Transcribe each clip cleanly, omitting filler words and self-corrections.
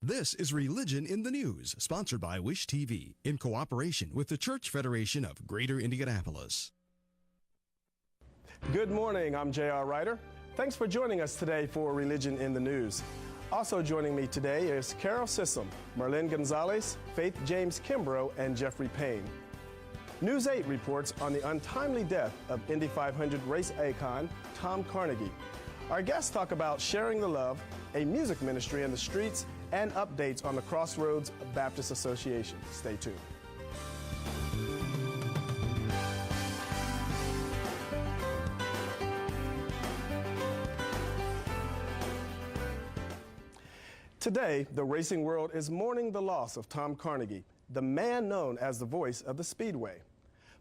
This is Religion in the News, sponsored by Wish TV, in cooperation with the Church Federation of Greater Indianapolis. Good morning, I'm J.R. Ryder. Thanks for joining us today for Religion in the News. Also joining me today is Carol Sissom, Merlin Gonzalez, Faith James Kimbrough, and Jeffrey Payne. News 8 reports on the untimely death of Indy 500 race icon Tom Carnegie. Our guests talk about sharing the love, a music ministry in the streets, and updates on the Crossroads Baptist Association. Stay tuned. Today, the racing world is mourning the loss of Tom Carnegie, the man known as the voice of the Speedway.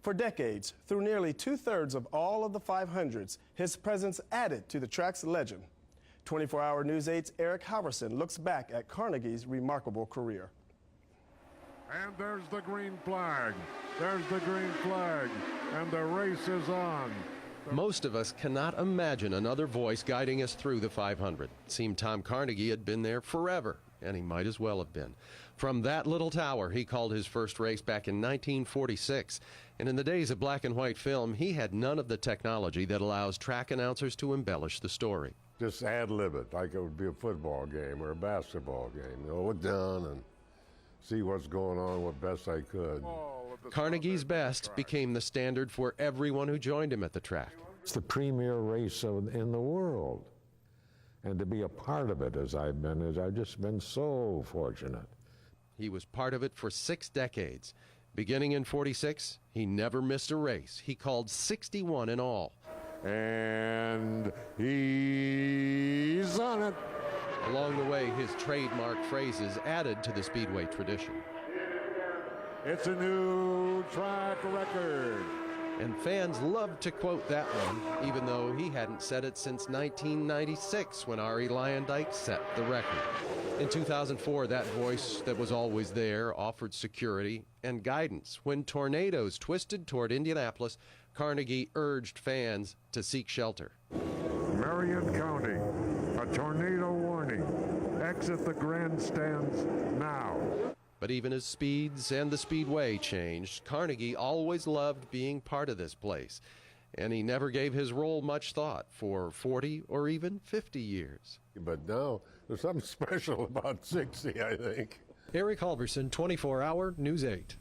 For decades, through nearly two-thirds of all of the 500s, his presence added to the track's legend. 24-Hour News 8's Eric Halverson looks back at Carnegie's remarkable career. And there's the green flag. There's the green flag. And the race is on. Most of us cannot imagine another voice guiding us through the 500. It seemed Tom Carnegie had been there forever, and he might as well have been. From that little tower, he called his first race back in 1946. And in the days of black and white film, he had none of the technology that allows track announcers to embellish the story. Just ad-lib it like it would be a football game or a basketball game. You know, look down and see what's going on what best I could. Carnegie's best became the standard for everyone who joined him at the track. It's the premier race in the world. And to be a part of it as I've just been so fortunate. He was part of it for 6 decades. Beginning in '46, he never missed a race. He called 61 in all. And he's on it. Along the way, his trademark phrases added to the Speedway tradition. It's a new track record. And fans loved to quote that one, even though he hadn't said it since 1996 when Arie Luyendyk set the record. In 2004, that voice that was always there offered security and guidance. When tornadoes twisted toward Indianapolis, Carnegie urged fans to seek shelter. Marion County, a tornado warning. Exit the grandstands now. But even as speeds and the Speedway changed, Carnegie always loved being part of this place. And he never gave his role much thought for 40 or even 50 years. But now, there's something special about 60, I think. Eric Halverson, 24-Hour News 8.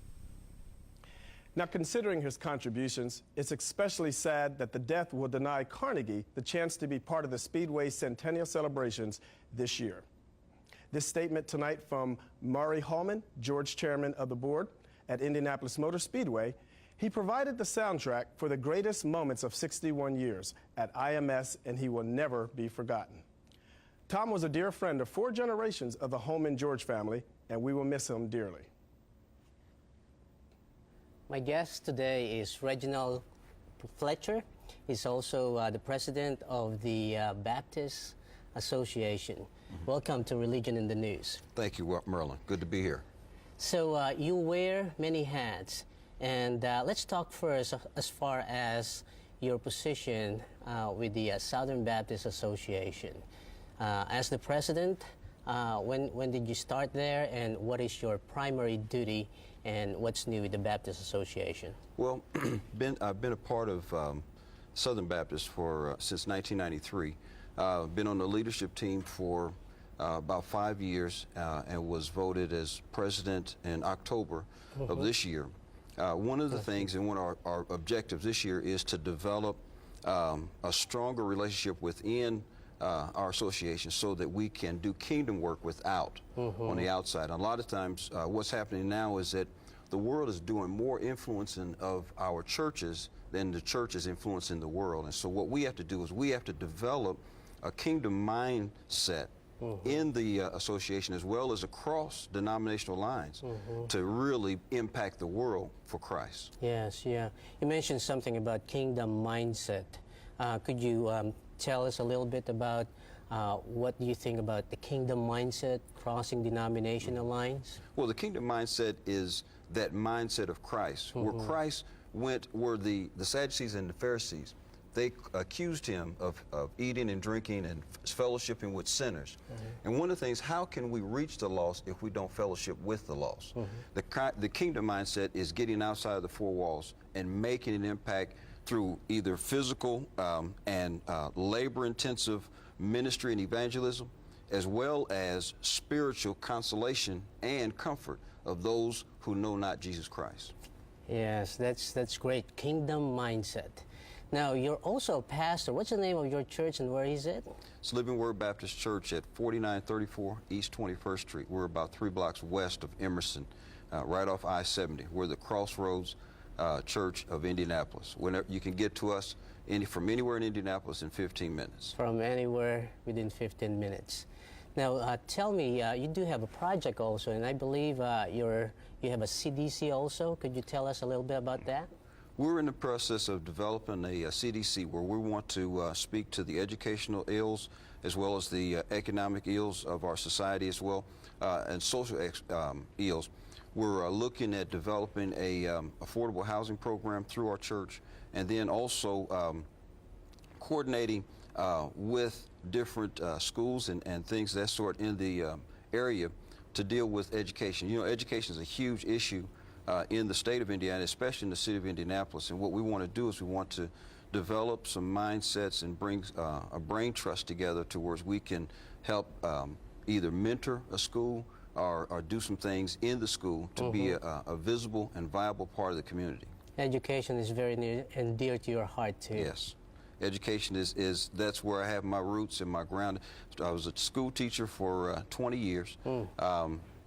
Now, considering his contributions, it's especially sad that the death will deny Carnegie the chance to be part of the Speedway Centennial celebrations this year. This statement tonight from Maury Hallman, George Chairman of the board at Indianapolis Motor Speedway. He provided the soundtrack for the greatest moments of 61 years at IMS, and he will never be forgotten. Tom was a dear friend of 4 generations of the Holman George family, and we will miss him dearly. My guest today is Reginald Fletcher. He's also the president of the Baptist Association. Welcome to Religion in the News. Thank you, Merlin. Good to be here. So you wear many hats, and let's talk first as far as your position with the Southern Baptist Association. As the president, when did you start there, and what is your primary duty, and what's new with the Baptist Association? Well, I've been a part of Southern Baptist for since 1993. Been on the leadership team for about 5 years and was voted as president in October of this year. One of the things and one of our objectives this year is to develop a stronger relationship within our association so that we can do kingdom work without on the outside. A lot of times what's happening now is that the world is doing more influencing of our churches than the church is influencing the world. And so what we have to do is we have to develop a kingdom mindset in the association as well as across denominational lines to really impact the world for Christ. Yes, yeah. You mentioned something about kingdom mindset. Could you tell us a little bit about what you think about the kingdom mindset crossing denominational lines? Well, the kingdom mindset is that mindset of Christ, where Christ went, where the Sadducees and the Pharisees they accused him of eating and drinking and fellowshipping with sinners. And one of the things, how can we reach the lost if we don't fellowship with the lost? The kingdom mindset is getting outside of the four walls and making an impact through either physical and labor-intensive ministry and evangelism, as well as spiritual consolation and comfort of those who know not Jesus Christ. Yes, that's great. Kingdom mindset. Now, you're also a pastor. What's the name of your church and where is it? It's Living Word Baptist Church at 4934 East 21st Street. We're about 3 blocks west of Emerson, right off I-70. We're the Crossroads Church of Indianapolis. Whenever you can get to us from anywhere in Indianapolis in 15 minutes. From anywhere within 15 minutes. Now, tell me, you do have a project also, and I believe you have a CDC also. Could you tell us a little bit about that? We're in the process of developing a CDC where we want to speak to the educational ills as well as the economic ills of our society as well, and social ills. We're looking at developing a affordable housing program through our church, and then also coordinating with different schools and things of that sort in the area to deal with education. You know, education is a huge issue in the state of Indiana, especially in the city of Indianapolis. And what we want to do is we want to develop some mindsets and bring a brain trust together to where we can help either mentor a school or do some things in the school to be a visible and viable part of the community. Education is very near and dear to your heart too. Yes. Education that's where I have my roots and my ground. I was a school teacher for 20 years,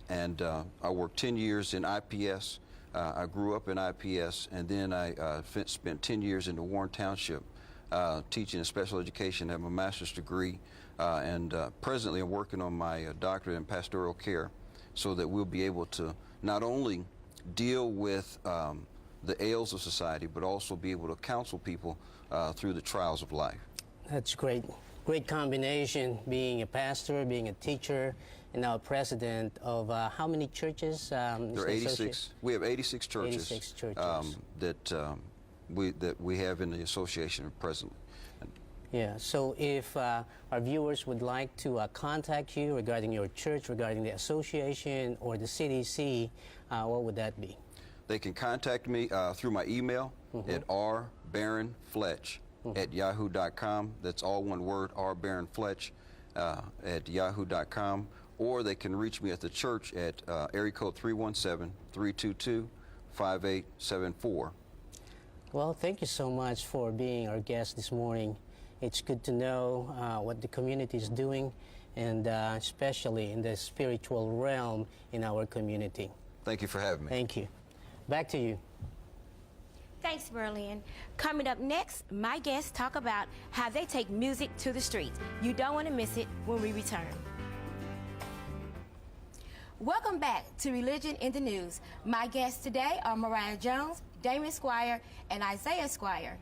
and I worked 10 years in IPS. I grew up in IPS, and then I spent 10 years in the Warren Township teaching in special education. I have a master's degree, and presently I'm working on my doctorate in pastoral care so that we'll be able to not only deal with the ails of society, but also be able to counsel people through the trials of life. That's great. Great combination, being a pastor, being a teacher, and now president of how many churches? There are 86. We have 86 churches, 86 churches. that we have in the association presently. Yeah, so if our viewers would like to contact you regarding your church, regarding the association or the CDC, what would that be? They can contact me through my email at rbarronfletch@yahoo.com. That's all one word, rbarronfletch at yahoo.com. Or they can reach me at the church at area code 317-322-5874. Well, thank you so much for being our guest this morning. It's good to know what the community is doing, and especially in the spiritual realm in our community. Thank you for having me. Thank you. Back to you. Thanks, Berlin. Coming up next, my guests talk about how they take music to the streets. You don't want to miss it when we return. Welcome back to Religion in the News. My guests today are Mariah Jones, Damon Squire, and Isaiah Squire.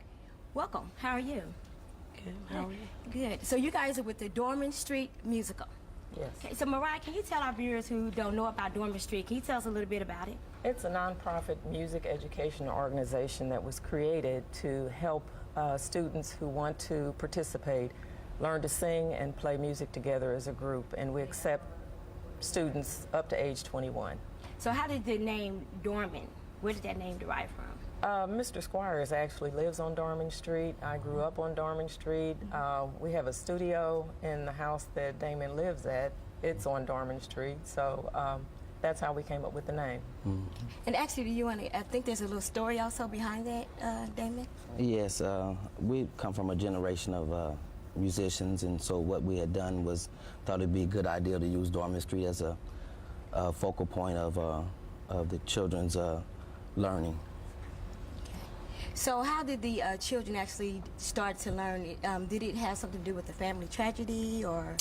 Welcome. How are you? Good. How are you? Good. So you guys are with the Dorman Street Musical. Yes. Okay, so Mariah, can you tell our viewers who don't know about Dorman Street, can you tell us a little bit about it? It's a nonprofit music education organization that was created to help students who want to participate learn to sing and play music together as a group, and we accept students up to age 21. So how did the name Dorman, where did that name derive from? Mr. Squires actually lives on Dorman Street. I grew up on Dorman Street. We have a studio in the house that Damon lives at. It's on Dorman Street, so that's how we came up with the name. And actually, do you want to, I think there's a little story also behind that, Damon? Yes, we come from a generation of musicians, and so what we had done was thought it'd be a good idea to use Dorman Street as a focal point of the children's learning. So how did the children actually start to learn? Did it have something to do with the family tragedy, or?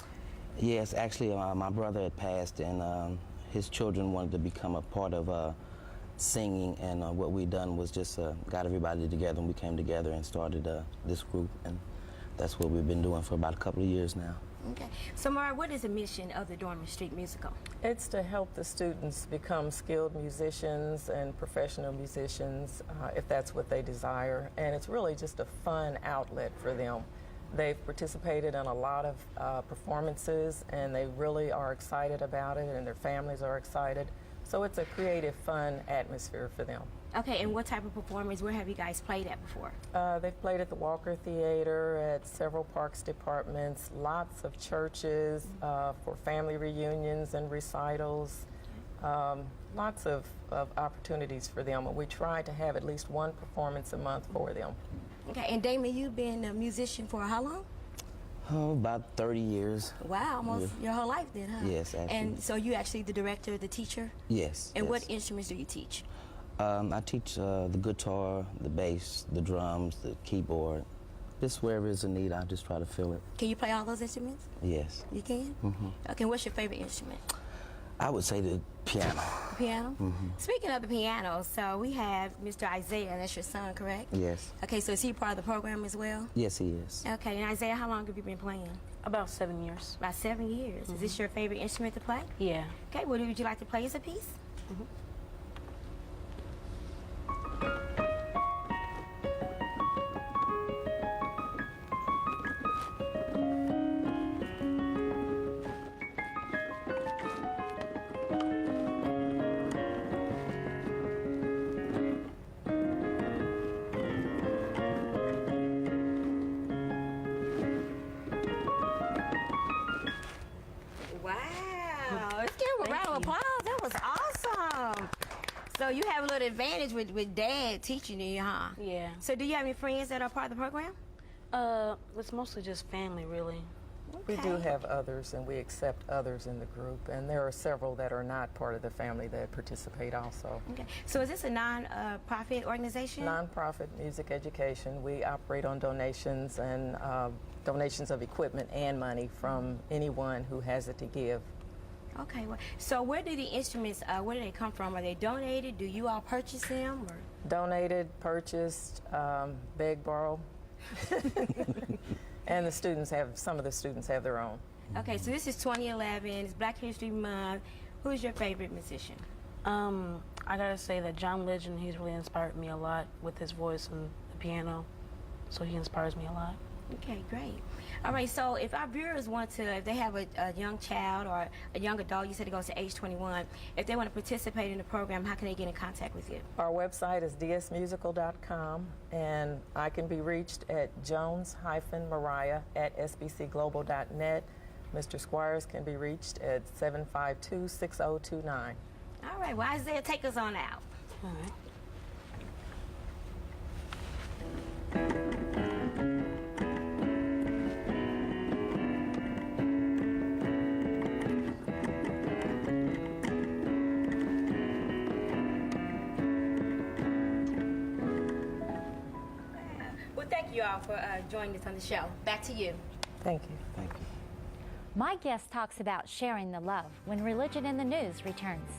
Yes, actually, my brother had passed, and his children wanted to become a part of singing, and what we done was just got everybody together, and we came together and started this group, and that's what we've been doing for about a couple of years now. Okay. So, Mariah, what is the mission of the Dormant Street Musical? It's to help the students become skilled musicians and professional musicians, if that's what they desire. And it's really just a fun outlet for them. They've participated in a lot of performances, and they really are excited about it, and their families are excited. So it's a creative, fun atmosphere for them. Okay, and what type of performance, where have you guys played at before? They've played at the Walker Theater, at several parks departments, lots of churches for family reunions and recitals, lots of opportunities for them. And we try to have at least one performance a month for them. Okay, and Damon, you've been a musician for how long? Oh, about 30 years. Wow, almost your whole life then, huh? Yes, actually. And so you actually the director, the teacher? Yes. And yes. what instruments do you teach? I teach the guitar, the bass, the drums, the keyboard. Just wherever is a need, I just try to fill it. Can you play all those instruments? Yes. You can? Mm-hmm. Okay, what's your favorite instrument? I would say the piano. The piano? Mm-hmm. Speaking of the piano, so we have Mr. Isaiah, that's your son, correct? Yes. Okay, so is he part of the program as well? Yes, he is. Okay, and Isaiah, how long have you been playing? About 7 years. About 7 years. Is this your favorite instrument to play? Yeah. Okay, well, would you like to play us a piece? Wow, let's give him a round of applause. That was awesome. So you have a little advantage with Dad teaching you, huh? Yeah. So do you have any friends that are part of the program? It's mostly just family, really. We do have others, and we accept others in the group, and there are several that are not part of the family that participate also. Okay. So is this a non-profit organization? Nonprofit music education. We operate on donations and donations of equipment and money from anyone who has it to give. Okay. Well, so where do the instruments, where do they come from? Are they donated? Do you all purchase them? Or? Donated, purchased, beg, borrow. And the students have, some of the students have their own. Okay, so this is 2011, it's Black History Month. Who's your favorite musician? I gotta say that John Legend, he's really inspired me a lot with his voice and the piano. So he inspires me a lot. Okay, great. All right, so if our viewers want to, if they have a young child or a young adult, you said it goes to age 21, if they want to participate in the program, how can they get in contact with you? Our website is dsmusical.com, and I can be reached at jones-mariah@sbcglobal.net. Mr. Squires can be reached at 752-6029. All right, well, Isaiah, take us on out. All right. Well, thank you all for joining us on the show. Back to you. Thank you. Thank you. My guest talks about sharing the love when Religion in the News returns.